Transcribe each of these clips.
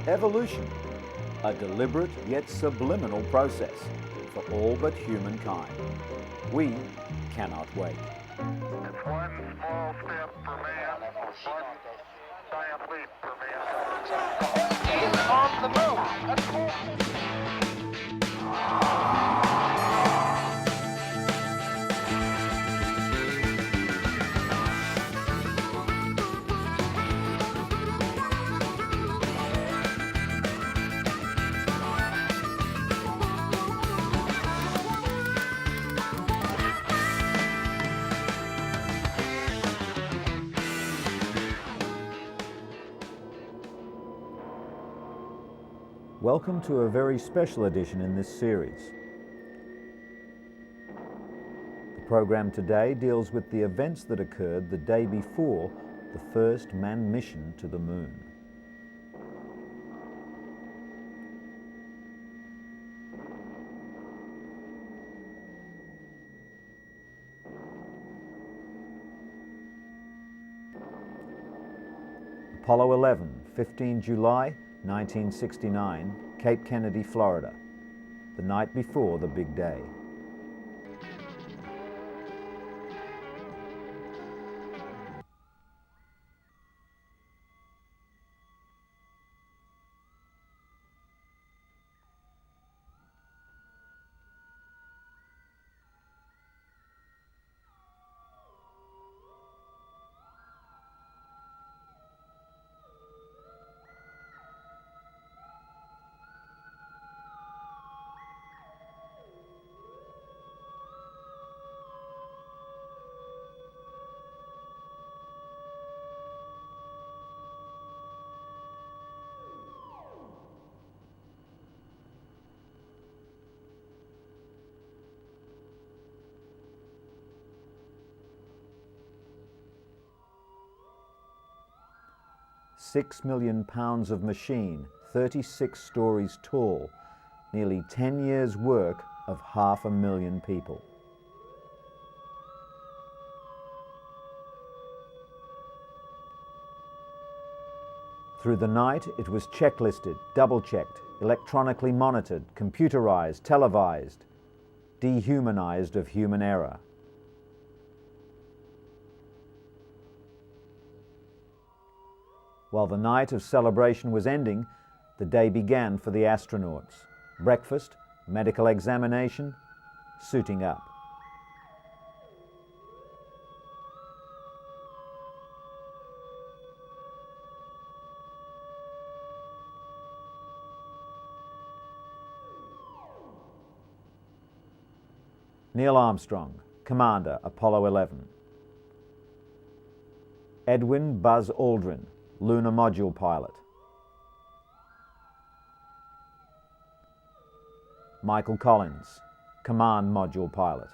Evolution, a deliberate yet subliminal process for all but humankind. We cannot wait. It's one small step for man, one giant leap for mankind. He's on the moon. Welcome to a very special edition in this series. The program today deals with the events that occurred the day before the first manned mission to the moon. Apollo 11, 15 July 1969, Cape Kennedy, Florida, the night before the big day. £6 million of machine, 36 stories tall, nearly 10 years' work of 500,000 people. Through the night, it was checklisted, double-checked, electronically monitored, computerized, televised, dehumanized of human error. While the night of celebration was ending, the day began for the astronauts. Breakfast, medical examination, suiting up. Neil Armstrong, Commander, Apollo 11. Edwin Buzz Aldrin, Lunar Module Pilot. Michael Collins, Command Module Pilot.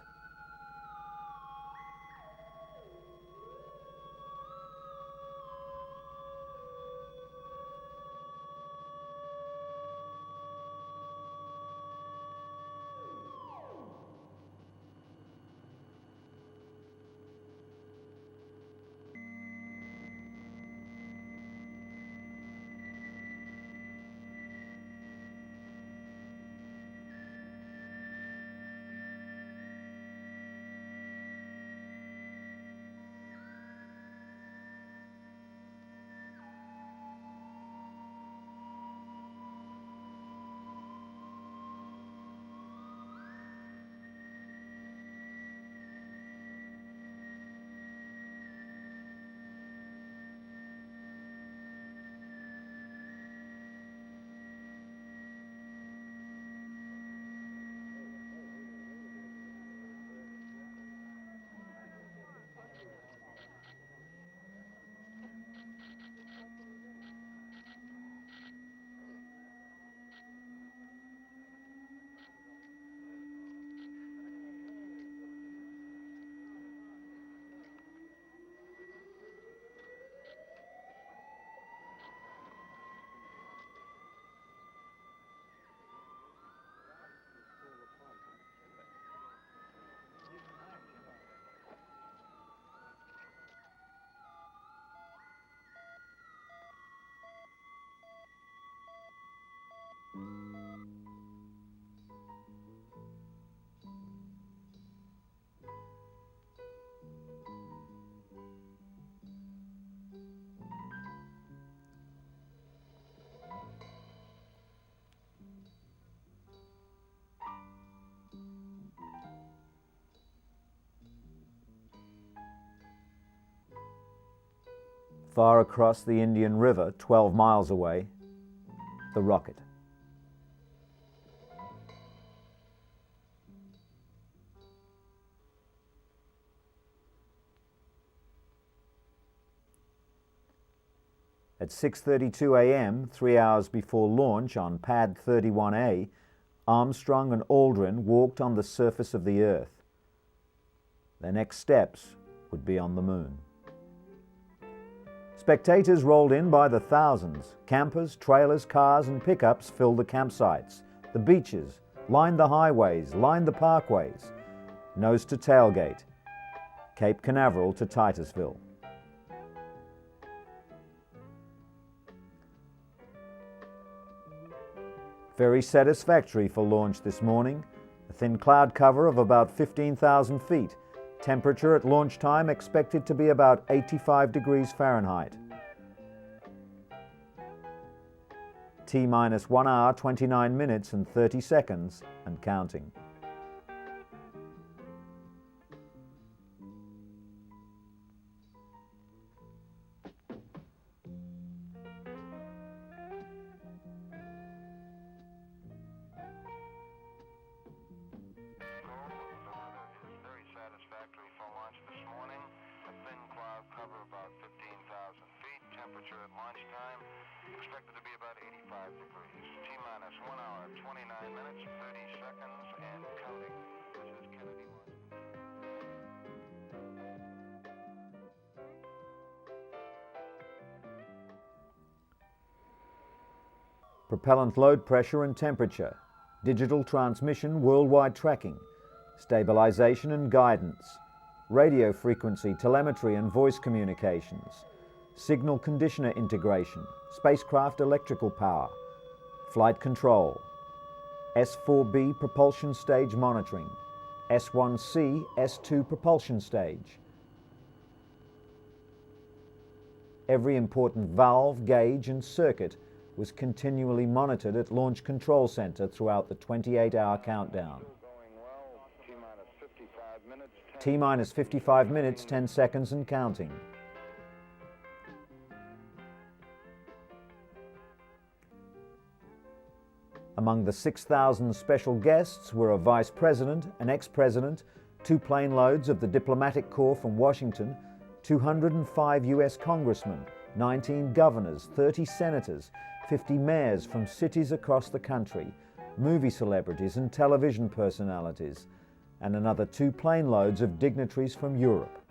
Far across the Indian River, 12 miles away, the rocket. At 6:32 a.m., 3 hours before launch on Pad 31A, Armstrong and Aldrin walked on the surface of the Earth. Their next steps would be on the Moon. Spectators rolled in by the thousands. Campers, trailers, cars and pickups filled the campsites. The beaches lined the highways, lined the parkways. Nose to tailgate, Cape Canaveral to Titusville. Very satisfactory for launch this morning. A thin cloud cover of about 15,000 feet. Temperature at launch time expected to be about 85 degrees Fahrenheit. T-minus 1 hour, 29 minutes and 30 seconds and counting. Satisfactory for launch this morning. A thin cloud cover about 15,000 feet. Temperature at launch time expected to be about 85 degrees. T-minus 1 hour, 29 minutes, 30 seconds, and counting. This is Kennedy launch. Propellant load pressure and temperature. Digital transmission worldwide tracking. Stabilization and guidance, radio frequency, telemetry and voice communications, signal conditioner integration, spacecraft electrical power, flight control, S4B propulsion stage monitoring, S1C, S2 propulsion stage. Every important valve, gauge and circuit was continually monitored at Launch Control Center throughout the 28-hour countdown. T-minus 55 minutes, 10 seconds and counting. Among the 6,000 special guests were a vice president, an ex-president, 2 plane loads of the diplomatic corps from Washington, 205 U.S. congressmen, 19 governors, 30 senators, 50 mayors from cities across the country, movie celebrities and television personalities, and another 2 plane loads of dignitaries from Europe.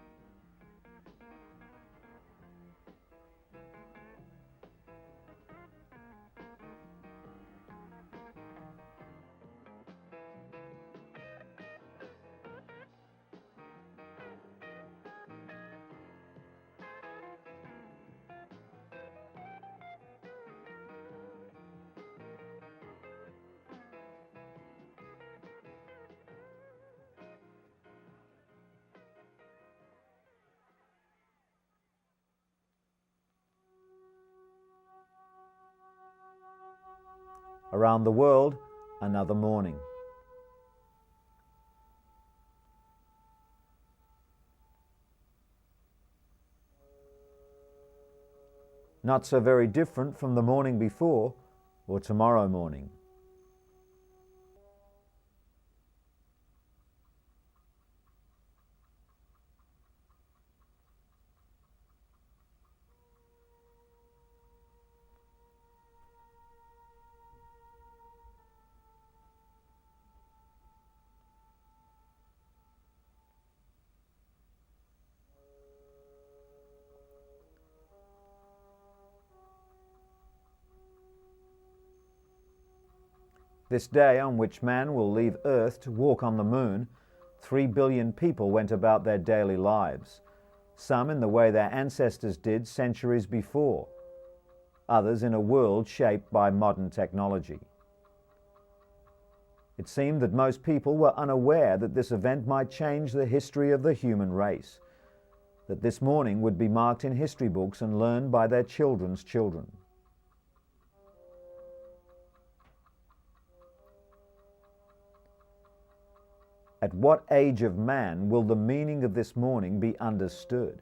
Around the world, another morning. Not so very different from the morning before or tomorrow morning. This day on which man will leave Earth to walk on the Moon, 3 billion people went about their daily lives, some in the way their ancestors did centuries before, others in a world shaped by modern technology. It seemed that most people were unaware that this event might change the history of the human race, that this morning would be marked in history books and learned by their children's children. At what age of man will the meaning of this morning be understood?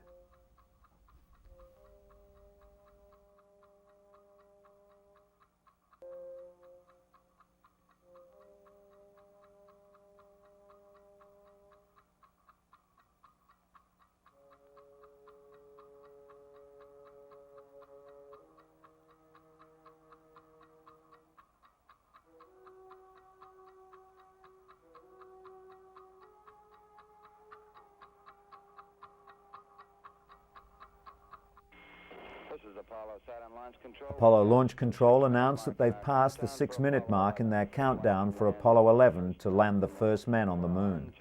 This is Saturn Launch Control. Apollo Launch Control announced that they've passed the 6-minute mark in their countdown for Apollo 11 to land the first men on the moon.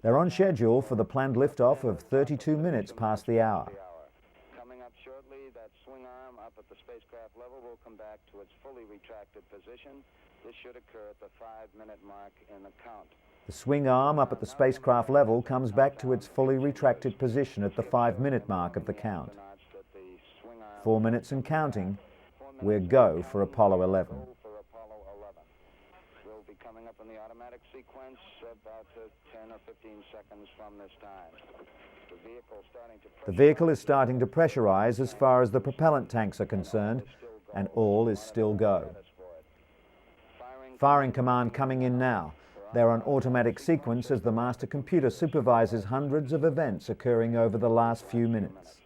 They're on schedule for the planned liftoff of 32 minutes past the hour. Coming up shortly, that swing arm up at the spacecraft level will come back to its fully retracted position. This should occur at the 5-minute mark in the count. The swing arm up at the spacecraft level comes back to its fully retracted position at the 5-minute mark of the count. 4 minutes and counting. We're go for Apollo 11. We'll be coming up in the automatic sequence about 10 or 15 seconds from this time. The vehicle is starting to pressurize as far as the propellant tanks are concerned, and all is still go. Firing command coming in now. They're on automatic sequence as the master computer supervises hundreds of events occurring over the last few minutes.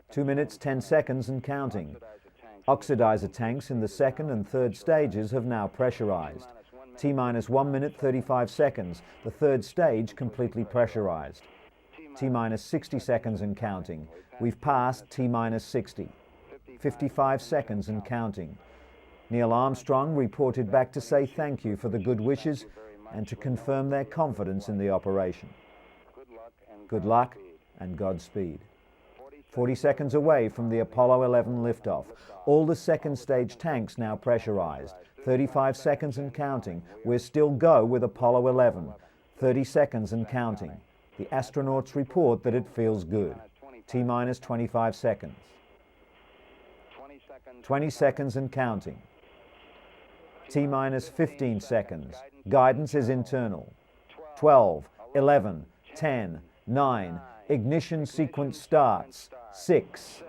2 minutes, 10 seconds and counting. Oxidizer tanks in the second and third stages have now pressurized. T-minus 1 minute, 35 seconds. The third stage completely pressurized. T-minus 60 seconds and counting. We've passed T-minus 60. 55 seconds and counting. Neil Armstrong reported back to say thank you for the good wishes and to confirm their confidence in the operation. Good luck and Godspeed. 40 seconds away from the Apollo 11 liftoff. All the second stage tanks now pressurized. 35 seconds and counting. We're still go with Apollo 11. 30 seconds and counting. The astronauts report that it feels good. T-minus 25 seconds. 20 seconds and counting. T-minus 15 seconds. Guidance is internal. 12, 11, 10, 9. Ignition sequence starts. 6.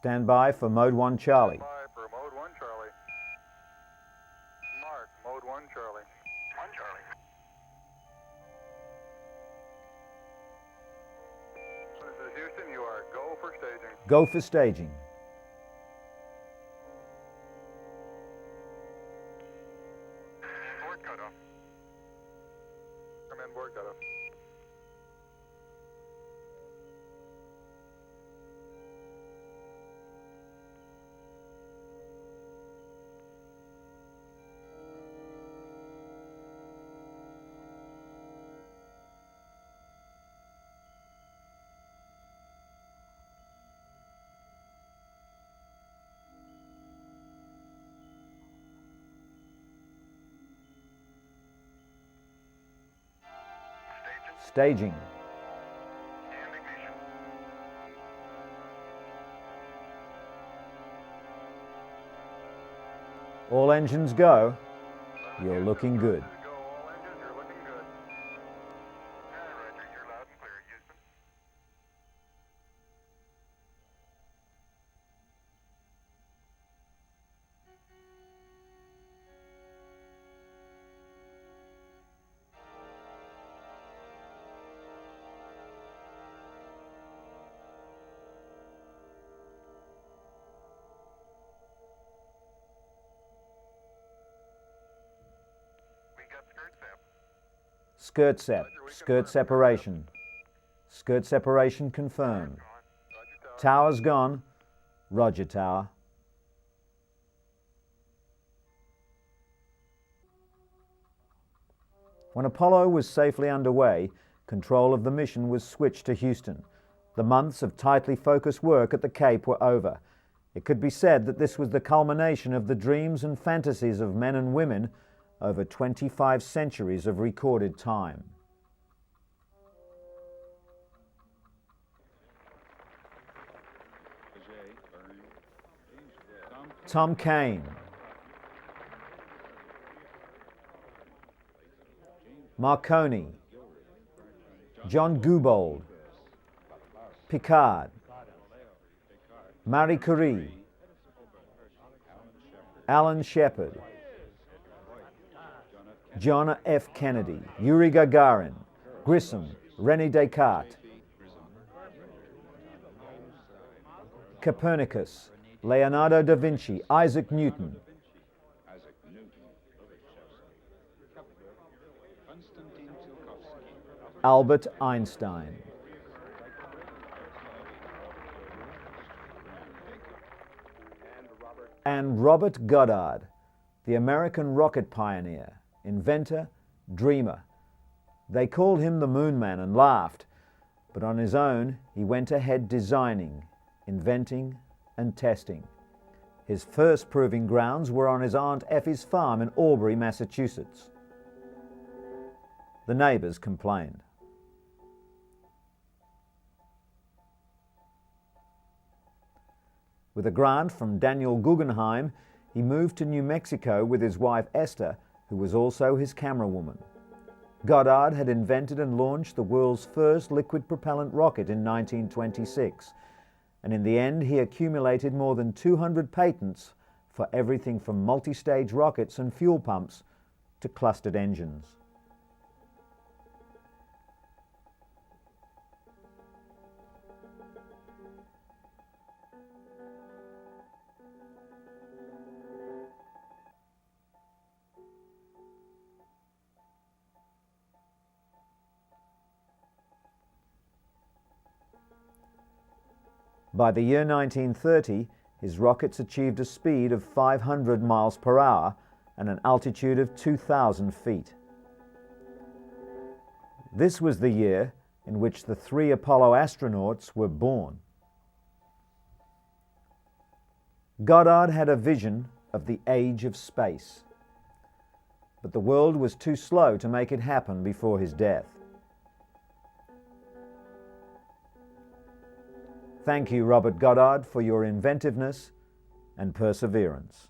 Stand by for Mode 1 Charlie. Stand by for Mode 1 Charlie. Mark, Mode 1 Charlie. 1 Charlie. This is Houston, you are go for staging. Go for staging. Board cutoff. Come in, board cutoff. Staging. And ignition. All engines go. You're looking good. Go, all engines, you're looking good. Roger, you're loud and clear, Houston. We got skirt sap. Skirt sep. Skirt separation. Skirt separation confirmed. Roger, tower. Tower's gone. Roger, tower. When Apollo was safely underway, control of the mission was switched to Houston. The months of tightly focused work at the Cape were over. It could be said that this was the culmination of the dreams and fantasies of men and women over 25 centuries of recorded time. Tom Kane, Marconi, John Goubold, Picard, Marie Curie, Alan Shepard, John F. Kennedy, Yuri Gagarin, Grissom, René Descartes, Copernicus, Leonardo da Vinci, Isaac Newton, Albert Einstein, and Robert Goddard, the American rocket pioneer, inventor, dreamer. They called him the Moon Man and laughed, but on his own he went ahead designing, inventing and testing. His first proving grounds were on his Aunt Effie's farm in Albury, Massachusetts. The neighbors complained. With a grant from Daniel Guggenheim, he moved to New Mexico with his wife Esther, who was also his camerawoman. Goddard had invented and launched the world's first liquid propellant rocket in 1926, and in the end he accumulated more than 200 patents for everything from multi-stage rockets and fuel pumps to clustered engines. By the year 1930, his rockets achieved a speed of 500 miles per hour and an altitude of 2,000 feet. This was the year in which the 3 Apollo astronauts were born. Goddard had a vision of the age of space, but the world was too slow to make it happen before his death. Thank you, Robert Goddard, for your inventiveness and perseverance.